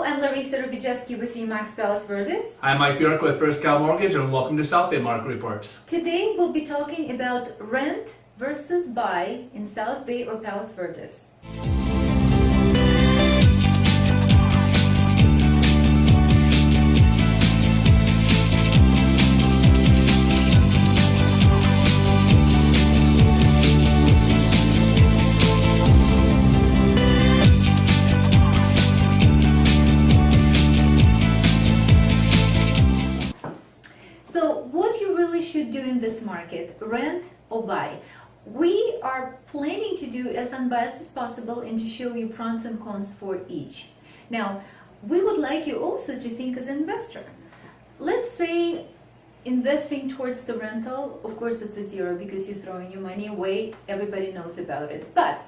I'm Larissa Rubijeski with Remax Palos Verdes. I'm Mike Bjork with First Cal Mortgage, and welcome to South Bay Market Reports. Today we'll be talking about rent versus buy in South Bay or Palos Verdes. So what you really should do in this market, rent or buy? We are planning to do as unbiased as possible and to show you pros and cons for each. Now, we would like you also to think as an investor. Let's say investing towards the rental, of course it's a zero because you're throwing your money away, everybody knows about it. But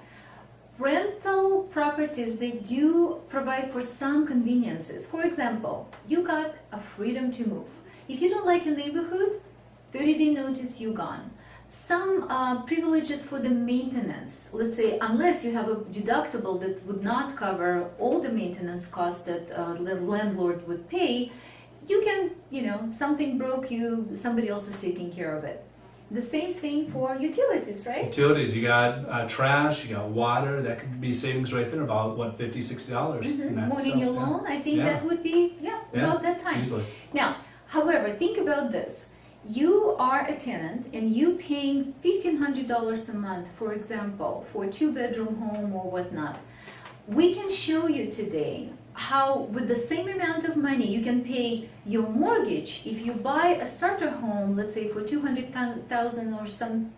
rental properties, they do provide for some conveniences. For example, you got a freedom to move. If you don't like your neighborhood, 30-day notice, you're gone. Some privileges for the maintenance, let's say, unless you have a deductible that would not cover all the maintenance costs that the landlord would pay, you can, something broke you, somebody else is taking care of it. The same thing for utilities, right? Utilities, you got trash, you got water, that could be savings right there, about what, $50, $60. Moving your loan, I think that would be, about that time. Easily. Now, however, think about this. You are a tenant and you paying $1,500 a month, for example, for a 2-bedroom home or whatnot. We can show you today how with the same amount of money you can pay your mortgage if you buy a starter home, let's say for $200,000 or some,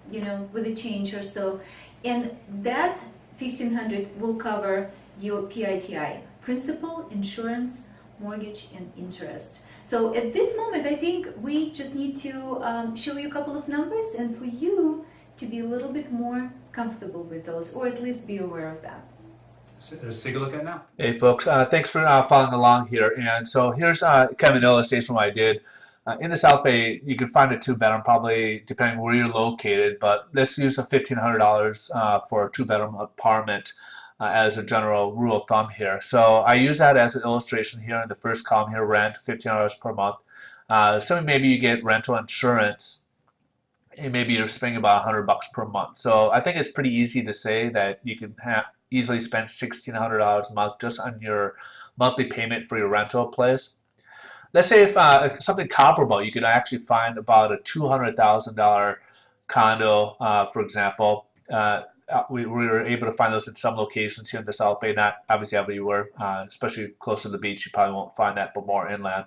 with a change or so, and that $1,500 will cover your PITI, principal, insurance, mortgage, and interest. So at this moment, I think we just need to show you a couple of numbers and for you to be a little bit more comfortable with those, or at least be aware of that. So let's take a look at it now. Hey folks, thanks for following along here. And so here's kind of an illustration what I did. In the South Bay, you can find a 2-bedroom probably depending where you're located, but let's use a $1,500 for a 2-bedroom apartment as a general rule of thumb here. So I use that as an illustration here in the first column here, rent, $1,500 per month. So maybe you get rental insurance and maybe you're spending about $100 per month. So I think it's pretty easy to say that you can easily spend $1,600 a month just on your monthly payment for your rental place. Let's say if something comparable, you could actually find about a $200,000 condo, for example. We were able to find those in some locations here in the South Bay, not obviously everywhere, especially close to the beach. You probably won't find that, but more inland.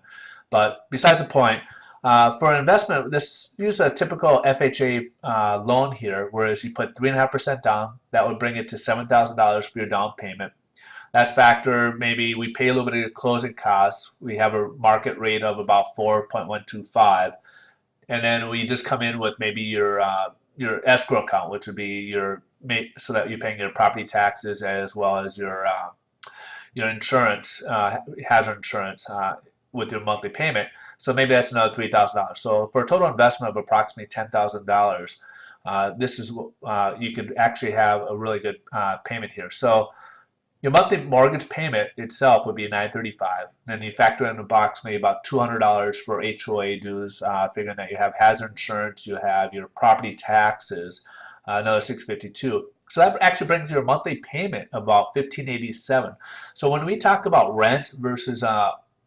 But besides the point, for an investment, use a typical FHA loan here, whereas you put 3.5% down, that would bring it to $7,000 for your down payment. That's factor, maybe we pay a little bit of closing costs. We have a market rate of about 4.125, and then we just come in with maybe your escrow account, which would be so that you're paying your property taxes as well as your insurance, hazard insurance with your monthly payment. So maybe that's another $3,000. So for a total investment of approximately $10,000, this is you could actually have a really good payment here. So your monthly mortgage payment itself would be $935. Then you factor in approximately about $200 for HOA dues, figuring that you have hazard insurance, you have your property taxes, another $652. So that actually brings your monthly payment about $1,587. So when we talk about rent versus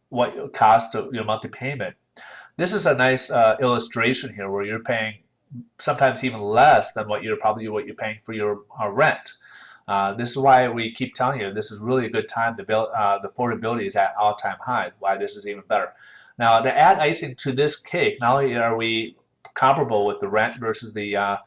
what it costs your monthly payment, this is a nice illustration here where you're paying sometimes even less than what you're paying for your rent. This is why we keep telling you this is really a good time to build. The affordability is at all-time high. Why this is even better. Now, to add icing to this cake, not only are we comparable with the rent versus the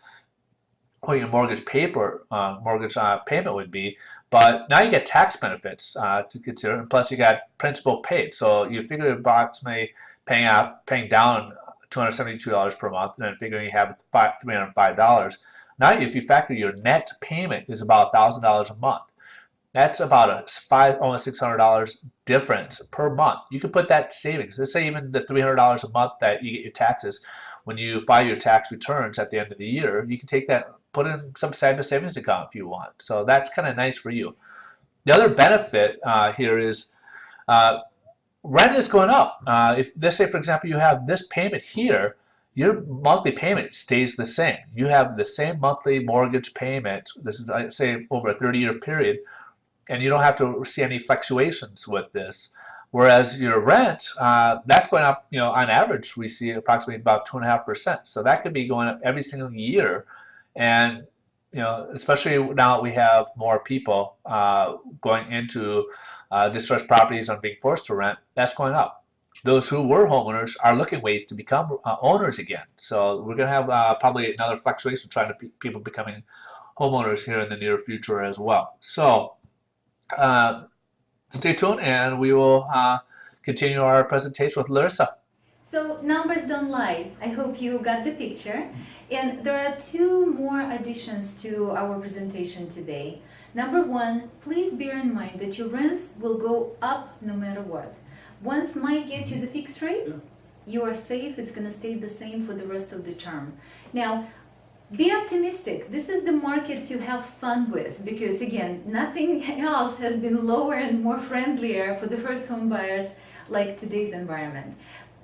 what your mortgage payment would be, but now you get tax benefits to consider, and plus you got principal paid. So you figure approximately paying down $272 per month, and then figuring you have $305. Now, if you factor your net payment is about $1,000 a month, that's about almost $600 difference per month. You can put that savings. Let's say even the $300 a month that you get your taxes, when you file your tax returns at the end of the year, you can take that, put in some type of savings account if you want. So that's kind of nice for you. The other benefit here is rent is going up. If let's say, for example, you have this payment here, your monthly payment stays the same. You have the same monthly mortgage payment. This is, I'd say, over a 30-year period, and you don't have to see any fluctuations with this. Whereas your rent, that's going up. On average, we see approximately about 2.5%. So that could be going up every single year, and especially now that we have more people going into distressed properties and being forced to rent, that's going up. Those who were homeowners are looking ways to become owners again. So we're going to have probably another fluctuation trying to people becoming homeowners here in the near future as well. So stay tuned, and we will continue our presentation with Larissa. So numbers don't lie. I hope you got the picture. And there are two more additions to our presentation today. Number one, please bear in mind that your rents will go up no matter what. Once Mike gets you the fixed rate, you are safe. It's going to stay the same for the rest of the term. Now, be optimistic. This is the market to have fun with, because again, nothing else has been lower and more friendlier for the first home buyers like today's environment.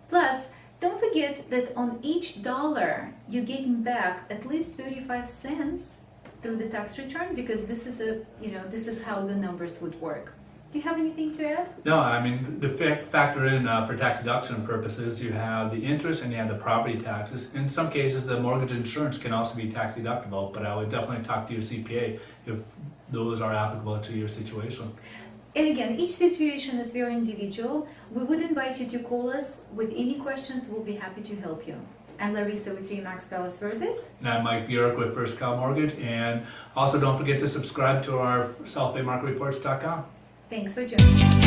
Plus, don't forget that on each dollar, you're getting back at least 35 cents through the tax return, because this is how the numbers would work. Do you have anything to add? No, I mean, to factor in for tax deduction purposes, you have the interest and you have the property taxes. In some cases, the mortgage insurance can also be tax deductible, but I would definitely talk to your CPA if those are applicable to your situation. And again, each situation is very individual. We would invite you to call us with any questions. We'll be happy to help you. I'm Larissa with RE/MAX Palos Verdes. And I'm Mike Bjork with First Cal Mortgage. And also don't forget to subscribe to our SouthBayMarketReports.com. Thanks for joining us.